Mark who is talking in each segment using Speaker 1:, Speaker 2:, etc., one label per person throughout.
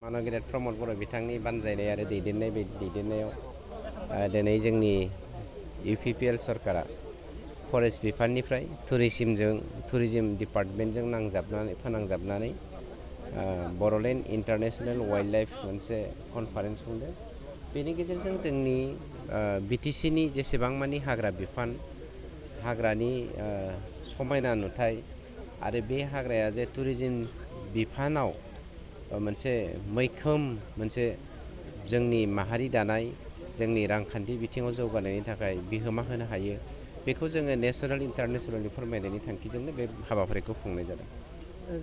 Speaker 1: मानगिरित प्रमद बर' बिथांनि बानजायनाय आरो दैदेननायाव दिनै जोंनि UPPL सरकारा फरेस्ट बिफाननिफ्राय टुरिजिम डिपार्टमेन्टजों फोनांजाबनानै बड'लेण्ड इन्टारनेशनेल वाइल्ड लाइफ मोनसे कनफारेन्स खुंदों। बेनि गेजेरजों जोंनि BTCनि जेसेबां मानि हाग्रा बिफान हाग्रानि समायना नुथाय आरो बे हाग्राया जे टुरिजिम बिफानाव मोनसे मैखोम मोनसे जोंनि माहारि दानाय जोंनि रांखान्थि बिथिङाव जौगानायनि थाखाय बिहोमा होनो हायो बेखौ जोङो नेशनेल इन्टारनेशनेलनि फोरमायनायनि थांखिजोंनो बे हाबाफारिखौ खुंनाय जादों।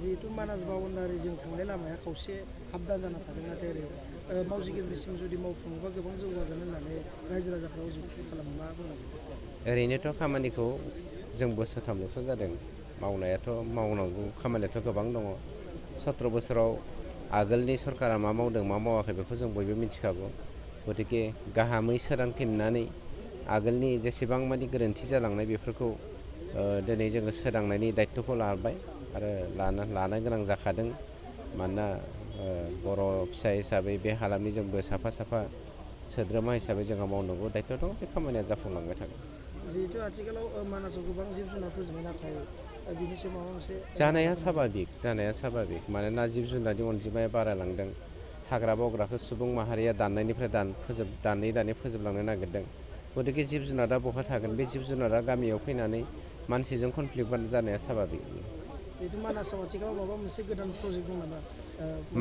Speaker 2: जिहेतु मानास बाउण्डारिजों थांनाय लामाया खावसे हाबदान जाना थादों, नाथाय ओरै मावजि गेन्द्रिसिम जुदि मावफुङोबा गोबां जौगागोन होननानै रायजो राजाफ्रा जुक्ति खालामो। मा बुंनांगोन?
Speaker 1: ओरैनोथ' खामानिखौ जों बोसोरथामल'सो जादों, मावनायाथ' मावनांगौ खामानियाथ' गोबां दङ। 17 बोसोराव आगोलनि सरकारा मा मावदों मा मावाखै बेखौ जों बयबो मिथिखागौ। गतिके गाहामै सोरांफिननानै आगोलनि जेसेबां मानि गोरोन्थि जालांनाय बेफोरखौ दिनै जोङो सोदांनायनि दायित्वखौ लाबाय आरो लानो गोनां जाखादों। मानोना बर' फिसा हिसाबै बे हालामनि जोंबो साफा सोद्रोमा हिसाबै जोंहा मावनांगौ दायित्व दं। बे खामानिया जाफुंलांबाय थागोन।
Speaker 2: जिहेतु आथिखालाव मानासाव गोबां जिब जुनार फोजोबनाय, नाथाय बिनि सायाव माबा मोनसे
Speaker 1: जानाया साभाबिक मानोना जिब जुनारनि अनजिमाया बारायलांदों। हाग्रा बंग्राखौ सुबुं माहारिया दाननायनिफ्राय दानै फोजोबलांनो नागिरदों। गतिके जिब जुनारा बहा थागोन? बे जिब जुनारा गामियाव फैनानै मानसिजों कनफ्लिक्ट जानाया साभाबिक।
Speaker 2: जिहेतु मानासाव आथिखालाव माबा मोनसे गोदान प्रजेक्ट दं नामा?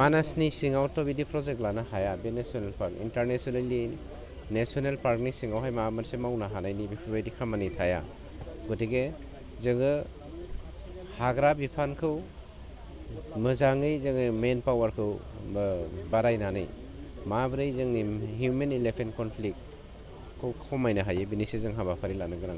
Speaker 1: मानासनि सिङावथ' बिदि प्रजेक्ट लानो हाया। बे नेसनेल पार्क नेसनेल पार्कनि सिङावहाय माबा मोनसे मावनो हानायनि बेफोरबायदि खामानि थाया। गतिके जोङो हाग्रा बिफानखौ मोजाङै जोङो मेन पावारखौ बारायनानै माबोरै जोंनि हिउमेन इलेफेन्ट कनफ्लिक्टखौ खमायनो हायो बेनिसो जों हाबाफारि लानो गोनां।